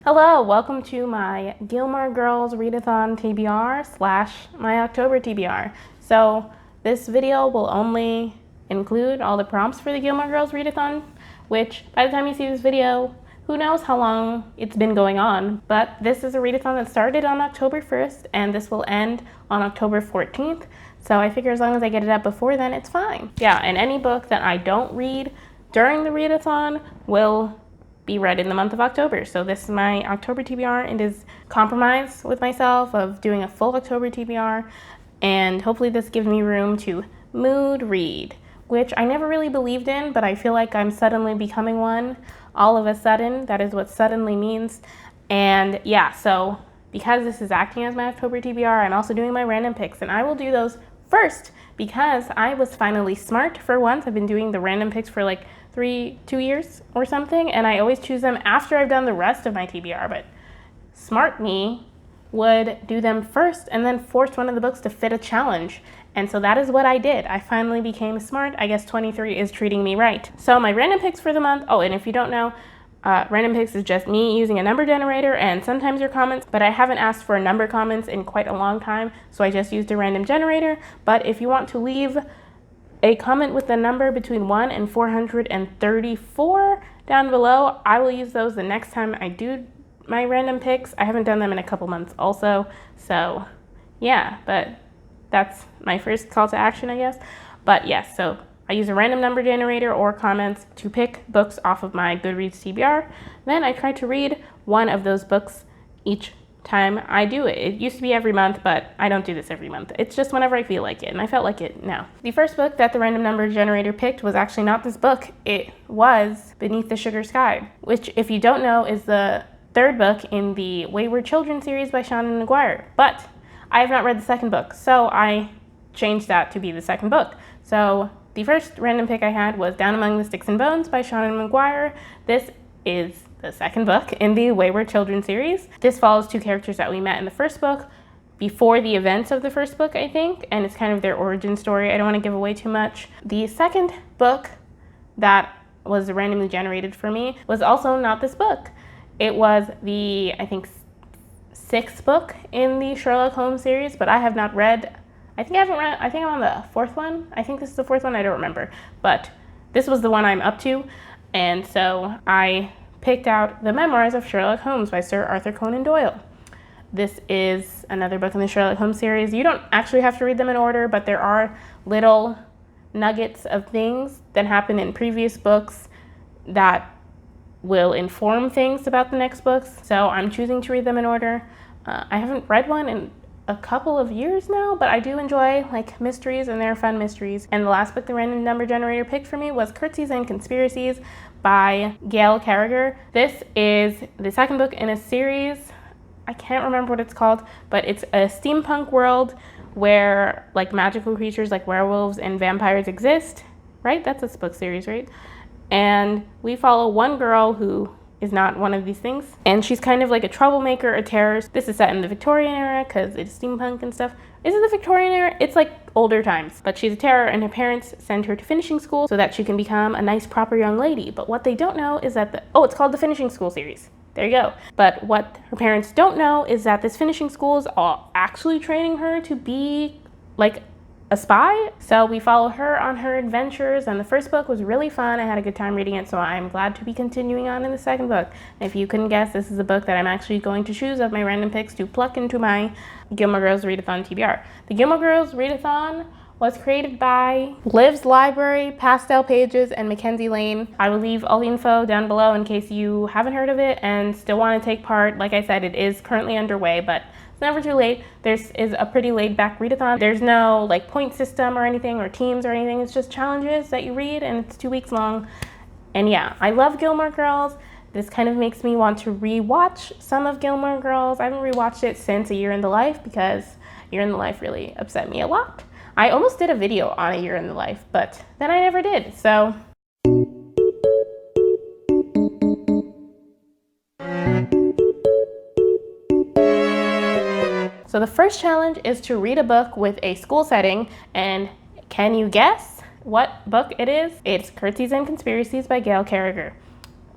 Hello, welcome to my Gilmore Girls Readathon TBR / my October TBR. So this video will only include all the prompts for the Gilmore Girls Readathon, which by the time you see this video, who knows how long it's been going on. But this is a readathon that started on October 1st and this will end on October 14th. So I figure as long as I get it up before then, it's fine. Yeah, and any book that I don't read during the readathon will be read in the month of October. So this is my October TBR. It is compromise with myself of doing a full October TBR, and hopefully this gives me room to mood read, which I never really believed in, but I feel like I'm suddenly becoming one all of a sudden. That is what suddenly means. And yeah, so because this is acting as my October TBR, I'm also doing my random picks, and I will do those first because I was finally smart for once. I've been doing the random picks for like 2 years or something, and I always choose them after I've done the rest of my TBR, but smart me would do them first and then force one of the books to fit a challenge. And so that is what I did. I finally became smart. I guess 23 is treating me right. So my random picks for the month, oh, and if you don't know, random picks is just me using a number generator and sometimes your comments, but I haven't asked for number comments in quite a long time, so I just used a random generator. But if you want to leave a comment with the number between 1 and 434 down below, I will use those the next time I do my random picks. I haven't done them in a couple months also, so yeah, but that's my first call to action, I guess. But yes, so I use a random number generator or comments to pick books off of my Goodreads TBR. Then I try to read one of those books each time I do it. It used to be every month, but I don't do this every month. It's just whenever I feel like it, and I felt like it now. The first book that the random number generator picked was actually not this book. It was Beneath the Sugar Sky, which, if you don't know, is the third book in the Wayward Children series by Seanan McGuire. But I have not read the second book, so I changed that to be the second book. So the first random pick I had was Down Among the Sticks and Bones by Seanan McGuire. This is the second book in the Wayward Children series. This follows two characters that we met in the first book before the events of the first book, I think, and it's kind of their origin story. I don't want to give away too much. The second book that was randomly generated for me was also not this book. It was the, I think, sixth book in the Sherlock Holmes series, but I have not read, I think I'm on the fourth one. I think this is the fourth one, I don't remember, but this was the one I'm up to, and so I picked out The Memoirs of Sherlock Holmes by Sir Arthur Conan Doyle. This is another book in the Sherlock Holmes series. You don't actually have to read them in order, but there are little nuggets of things that happen in previous books that will inform things about the next books. So I'm choosing to read them in order. I haven't read one in a couple of years now, but I do enjoy like mysteries, and they're fun mysteries. And the last book the random number generator picked for me was Curtsies and Conspiracies by Gail Carriger. This is the second book in a series. I can't remember what it's called, but it's a steampunk world where like magical creatures like werewolves and vampires exist, right? That's this book series, right? And we follow one girl who is not one of these things, and she's kind of like a troublemaker, a terrorist. This is set in the Victorian era because it's steampunk and stuff. Is it the Victorian era? It's like older times, but she's a terror, and her parents send her to finishing school so that she can become a nice, proper young lady. But what they don't know is that it's called the Finishing School series. There you go. But what her parents don't know is that this finishing school is all actually training her to be like a spy. So we follow her on her adventures, and the first book was really fun. I had a good time reading it, so I'm glad to be continuing on in the second book. If you couldn't guess, this is a book that I'm actually going to choose of my random picks to pluck into my Gilmore Girls Readathon TBR. The Gilmore Girls Readathon was created by Liv's Library, Pastel Pages, and Mackenzie Lane. I will leave all the info down below in case you haven't heard of it and still want to take part. Like I said, it is currently underway, but it's never too late. This is a pretty laid back readathon. There's no like point system or anything or teams or anything. It's just challenges that you read, and it's 2 weeks long. And yeah, I love Gilmore Girls. This kind of makes me want to rewatch some of Gilmore Girls. I haven't rewatched it since A Year in the Life because A Year in the Life really upset me a lot. I almost did a video on A Year in the Life, but then I never did, so. So the first challenge is to read a book with a school setting, and can you guess what book it is? It's Curtsies and Conspiracies by Gail Carriger.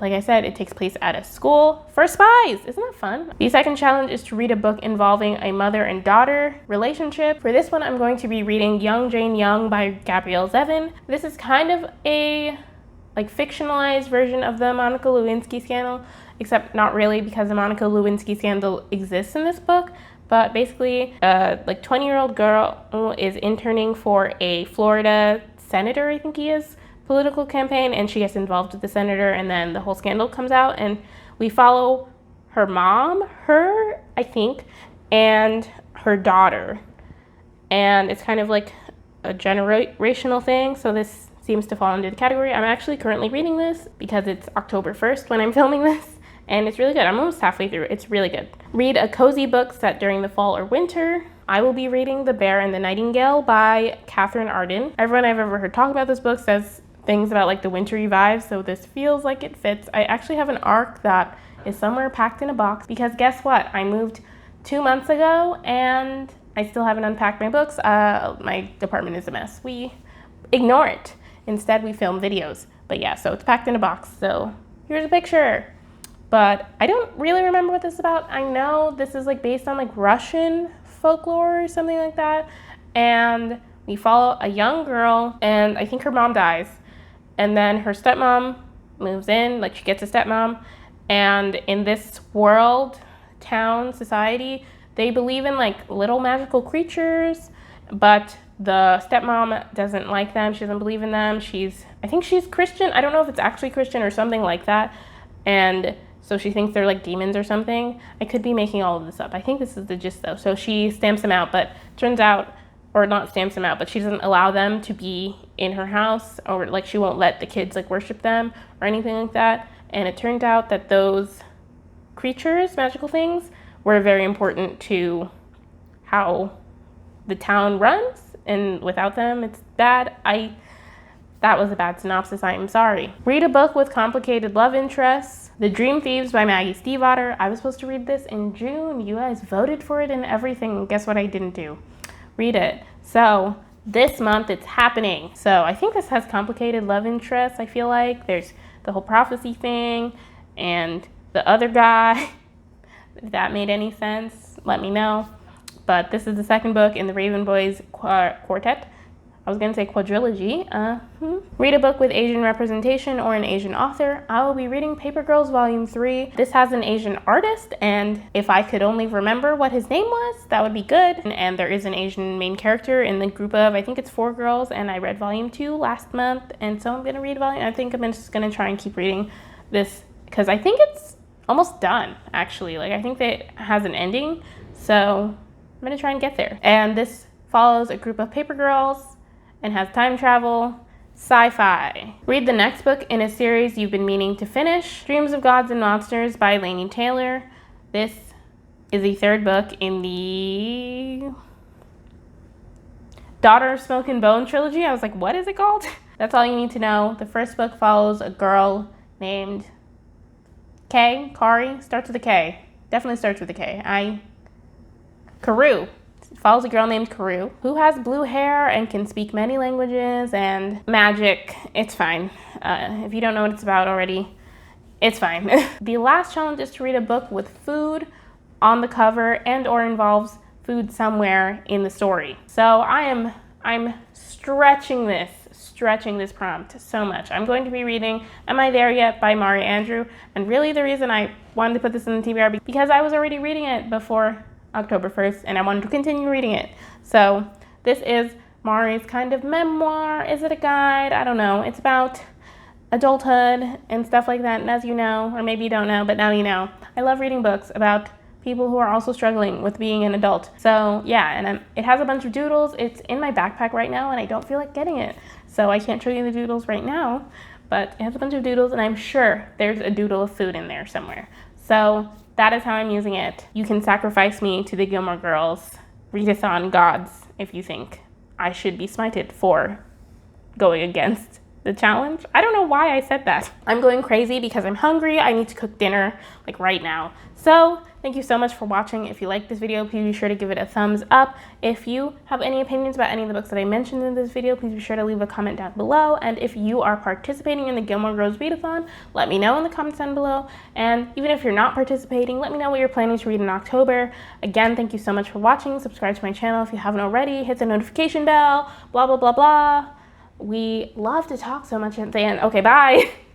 like I said, it takes place at a school for spies. Isn't that fun? The second challenge is to read a book involving a mother and daughter relationship. For this one, I'm going to be reading Young Jane Young by Gabrielle Zevin. This is kind of a fictionalized version of the Monica Lewinsky scandal, except not really, because the Monica Lewinsky scandal exists in this book. But basically, a 20-year-old girl is interning for a Florida senator, I think he is, political campaign, and she gets involved with the senator, and then the whole scandal comes out, and we follow her mom, I think, and her daughter. And it's kind of like a generational thing, so this seems to fall into the category. I'm actually currently reading this because it's October 1st when I'm filming this, and it's really good. I'm almost halfway through. It's really good. Read a cozy book set during the fall or winter. I will be reading The Bear and the Nightingale by Catherine Arden. Everyone I've ever heard talk about this book says things about the wintry vibes, so this feels like it fits. I actually have an ARC that is somewhere packed in a box because guess what? I moved 2 months ago and I still haven't unpacked my books. My department is a mess. We ignore it. Instead, we film videos. But yeah, so it's packed in a box. So here's a picture. But I don't really remember what this is about. I know this is based on Russian folklore or something like that. And we follow a young girl, and I think her mom dies. And then her stepmom moves in, she gets a stepmom. And in this world, town, society, they believe in little magical creatures, but the stepmom doesn't like them. She doesn't believe in them. I think she's Christian. I don't know if it's actually Christian or something like that. And so she thinks they're demons or something. I could be making all of this up. I think this is the gist though. So she stamps them out, but turns out, or not stamps them out, but she doesn't allow them to be in her house, or she won't let the kids worship them or anything like that. And it turned out that those creatures, magical things, were very important to how the town runs, and without them, it's bad. That was a bad synopsis, I am sorry. Read a book with complicated love interests. The Dream Thieves by Maggie Stiefvater. I was supposed to read this in June. You guys voted for it and everything. Guess what I didn't do? Read it. So this month it's happening. So I think this has complicated love interests. I feel like there's the whole prophecy thing and the other guy. If that made any sense, let me know. But this is the second book in the Raven Boys quartet. I was gonna say quadrilogy. Read a book with Asian representation or an Asian author. I will be reading Paper Girls Volume 3. This has an Asian artist, and if I could only remember what his name was, that would be good. And there is an Asian main character in the group of, I think it's 4 girls, and I read Volume 2 last month, and so I'm gonna read I think I'm just gonna try and keep reading this, because I think it's almost done, actually. I think that it has an ending, so I'm gonna try and get there. And this follows a group of paper girls and has time travel, sci-fi. Read the next book in a series you've been meaning to finish, Dreams of Gods and Monsters by Laini Taylor. This is the third book in the Daughter of Smoke and Bone trilogy. I was like, what is it called? That's all you need to know. The first book follows a girl named Kari, starts with a K. Definitely starts with a K. Karu. Follows a girl named Karu who has blue hair and can speak many languages and magic. It's fine. If you don't know what it's about already, it's fine. The last challenge is to read a book with food on the cover and or involves food somewhere in the story. So I'm stretching this prompt so much. I'm going to be reading Am I There Yet by Mari Andrew. And really the reason I wanted to put this in the TBR because I was already reading it before October 1st, and I wanted to continue reading it. So this is Mari's kind of memoir. Is it a guide? I don't know. It's about adulthood and stuff like that. And as you know, or maybe you don't know, but now you know, I love reading books about people who are also struggling with being an adult. So yeah, and it has a bunch of doodles. It's in my backpack right now, and I don't feel like getting it. So I can't show you the doodles right now, but it has a bunch of doodles, and I'm sure there's a doodle of food in there somewhere. So that is how I'm using it. You can sacrifice me to the Gilmore Girls readathon gods if you think I should be smited for going against the challenge. I don't know why I said that. I'm going crazy because I'm hungry. I need to cook dinner like right now. So thank you so much for watching. If you like this video, please be sure to give it a thumbs up. If you have any opinions about any of the books that I mentioned in this video, please be sure to leave a comment down below. And if you are participating in the Gilmore Girls Readathon, let me know in the comments down below. And even if you're not participating, let me know what you're planning to read in October. Again, thank you so much for watching. Subscribe to my channel if you haven't already. Hit the notification bell, blah, blah, blah, blah. We love to talk so much at the end. Okay, bye.